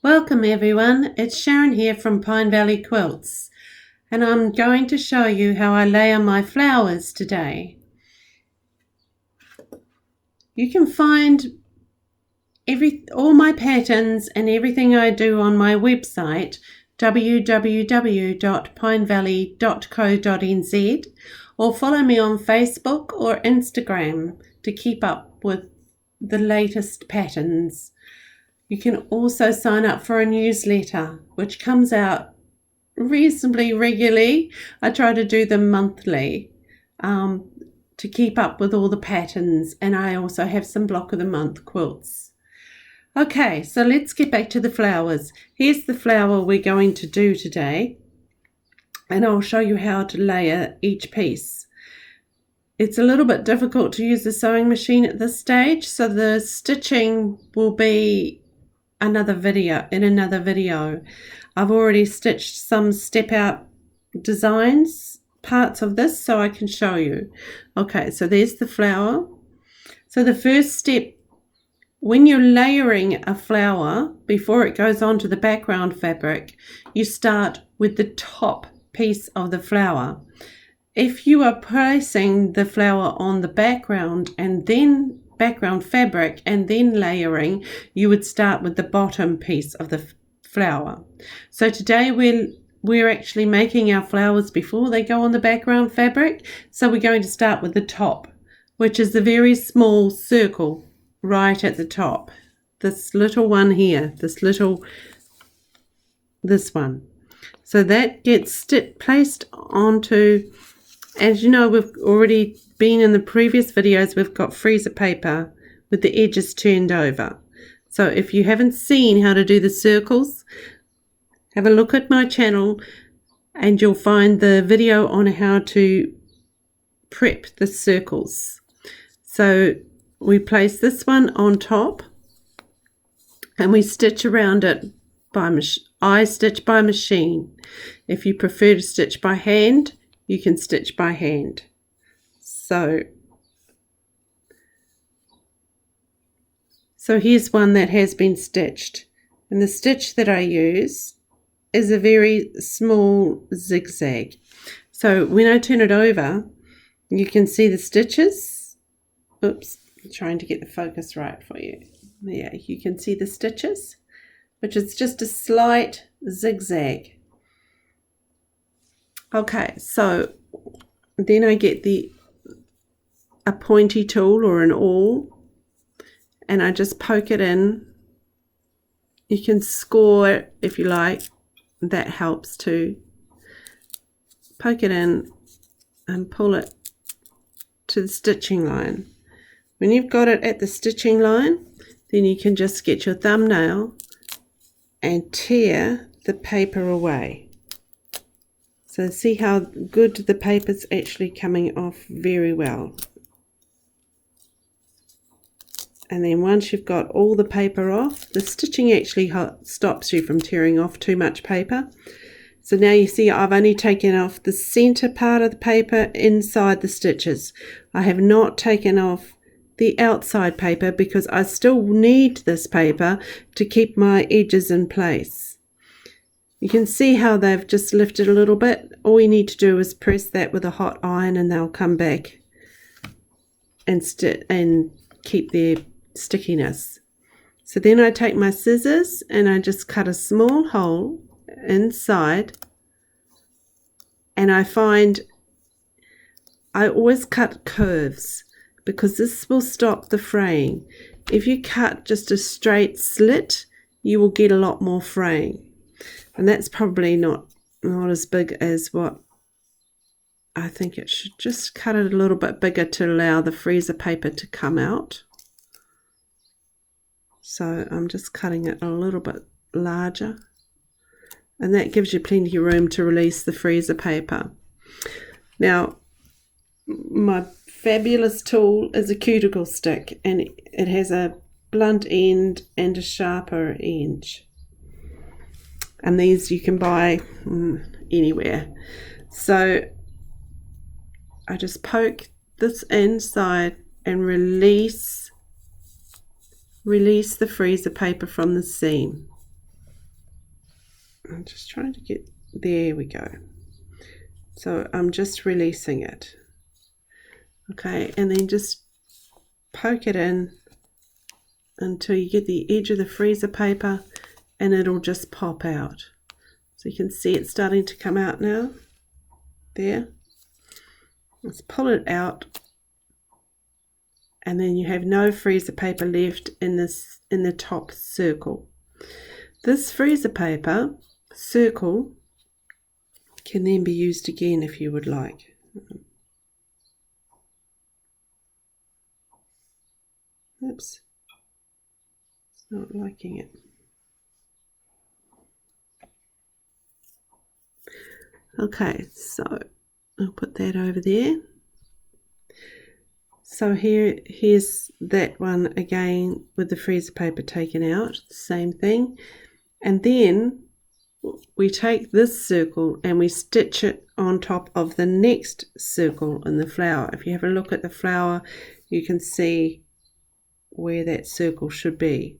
Welcome everyone, it's Sharon here from Pine Valley Quilts, and I'm going to show you how I layer my flowers today. You can find all my patterns and everything I do on my website www.pinevalley.co.nz, or follow me on Facebook or Instagram to keep up with the latest patterns. You can also sign up for a newsletter which comes out reasonably regularly. I try to do them monthly to keep up with all the patterns, and I also have some block of the month quilts. Okay, so let's get back to the flowers. Here's the flower we're going to do today, and I'll show you how to layer each piece. It's a little bit difficult to use the sewing machine at this stage, so the stitching will be in another video. I've already stitched some step out designs, parts of this, so I can show you. Okay, so there's the flower. So the first step, when you're layering a flower before it goes onto the background fabric, you start with the top piece of the flower. If you are placing the flower on the background and then background fabric and then layering, you would start with the bottom piece of the flower. So today we're actually making our flowers before they go on the background fabric, so we're going to start with the top, which is the very small circle right at the top, this little one here, this one. So that gets placed onto, as you know, we've already been in the previous videos, we've got freezer paper with the edges turned over. So if you haven't seen how to do the circles, have a look at my channel and you'll find the video on how to prep the circles. So we place this one on top and we stitch around it by machine. I stitch by machine. If you prefer to stitch by hand, you can stitch by hand. So here's one that has been stitched, and the stitch that I use is a very small zigzag. So when I turn it over, you can see the stitches. Oops, I'm trying to get the focus right for you. Yeah, you can see the stitches, which is just a slight zigzag. Okay, so then I get a pointy tool or an awl, and I just poke it in. You can score it if you like, that helps too. Poke it in and pull it to the stitching line. When you've got it at the stitching line, then you can just get your thumbnail and tear the paper away. So see how good the paper's actually coming off very well. And then once you've got all the paper off, the stitching actually stops you from tearing off too much paper. So now you see I've only taken off the center part of the paper inside the stitches. I have not taken off the outside paper because I still need this paper to keep my edges in place. You can see how they've just lifted a little bit. All you need to do is press that with a hot iron and they'll come back and keep their stickiness. So then I take my scissors and I just cut a small hole inside, and I find I always cut curves because this will stop the fraying. If you cut just a straight slit, you will get a lot more fraying, and that's probably not as big as what I think it should. Just cut it a little bit bigger to allow the freezer paper to come out. So I'm just cutting it a little bit larger, and that gives you plenty of room to release the freezer paper. Now, my fabulous tool is a cuticle stick, and it has a blunt end and a sharper edge. And these you can buy anywhere. So I just poke this inside and release the freezer paper from the seam. I'm just trying to get, there we go. So I'm just releasing it. Okay, and then just poke it in until you get the edge of the freezer paper, and it'll just pop out. So you can see it starting to come out now. There. Let's pull it out, and then you have no freezer paper left in the top circle. This freezer paper circle can then be used again if you would like. Oops, it's not liking it. Okay, so I'll put that over there. So here's that one again with the freezer paper taken out, same thing. And then we take this circle and we stitch it on top of the next circle in the flower. If you have a look at the flower, you can see where that circle should be.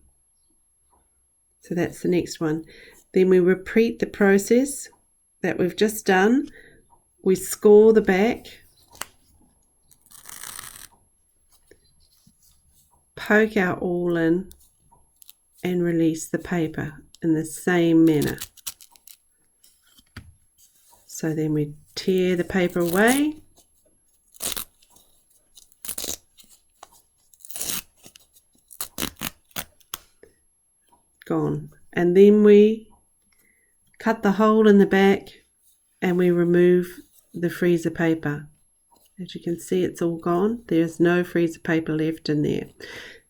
So that's the next one. Then we repeat the process that we've just done. We score the back, poke our awl in, and release the paper in the same manner. So then we tear the paper away, gone, and then we cut the hole in the back and we remove the freezer paper. As you can see, it's all gone. There's no freezer paper left in there.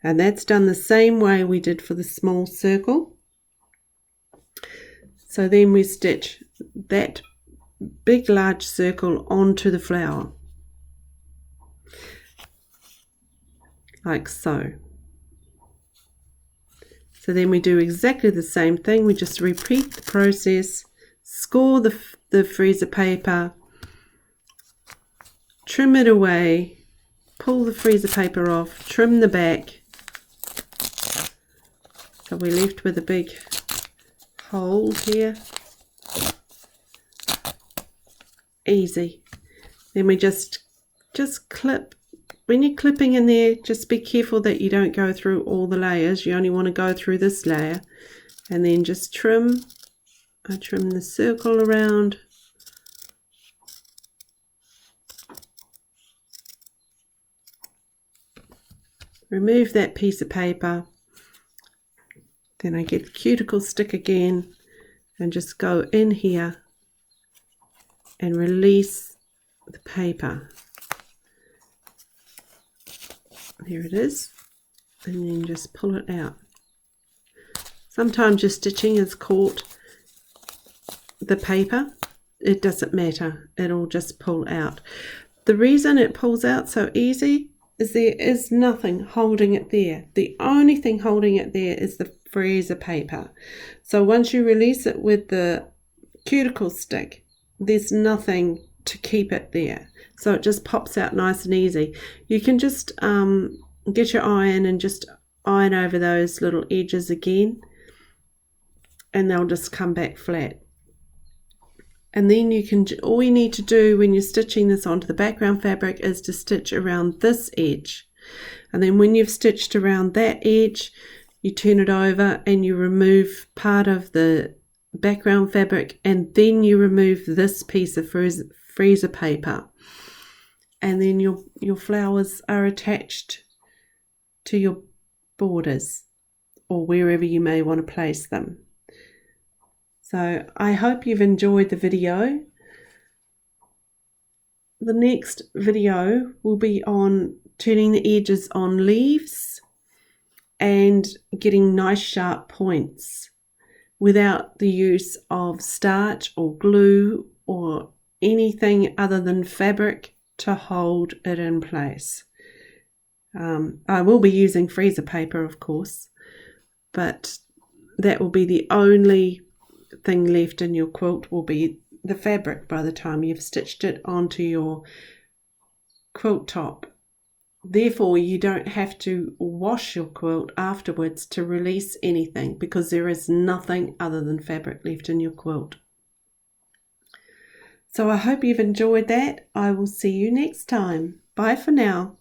And that's done the same way we did for the small circle. So then we stitch that big large circle onto the flower, like so. So then we do exactly the same thing. We just repeat the process, score the freezer paper, trim it away, pull the freezer paper off, trim the back. So we're left with a big hole here. Easy. Then we just clip. When you're clipping in there, just be careful that you don't go through all the layers. You only want to go through this layer, and then just trim. I trim the circle around. Remove that piece of paper. Then I get the cuticle stick again and just go in here and release the paper. There it is, and then just pull it out. Sometimes your stitching has caught the paper. It doesn't matter, it'll just pull out. The reason it pulls out so easy is there is nothing holding it there. The only thing holding it there is the freezer paper. So once you release it with the cuticle stick, there's nothing to keep it there. So it just pops out nice and easy. You can just get your iron and just iron over those little edges again, and they'll just come back flat. And then you can, all you need to do when you're stitching this onto the background fabric is to stitch around this edge. And then when you've stitched around that edge, you turn it over and you remove part of the background fabric, and then you remove this piece of freezer paper. And then your flowers are attached to your borders or wherever you may want to place them. So I hope you've enjoyed the video. The next video will be on turning the edges on leaves and getting nice sharp points without the use of starch or glue or anything other than fabric to hold it in place. I will be using freezer paper, of course, but that will be the only thing left in your quilt, will be the fabric by the time you've stitched it onto your quilt top. Therefore, you don't have to wash your quilt afterwards to release anything, because there is nothing other than fabric left in your quilt. So I hope you've enjoyed that. I will see you next time. Bye for now.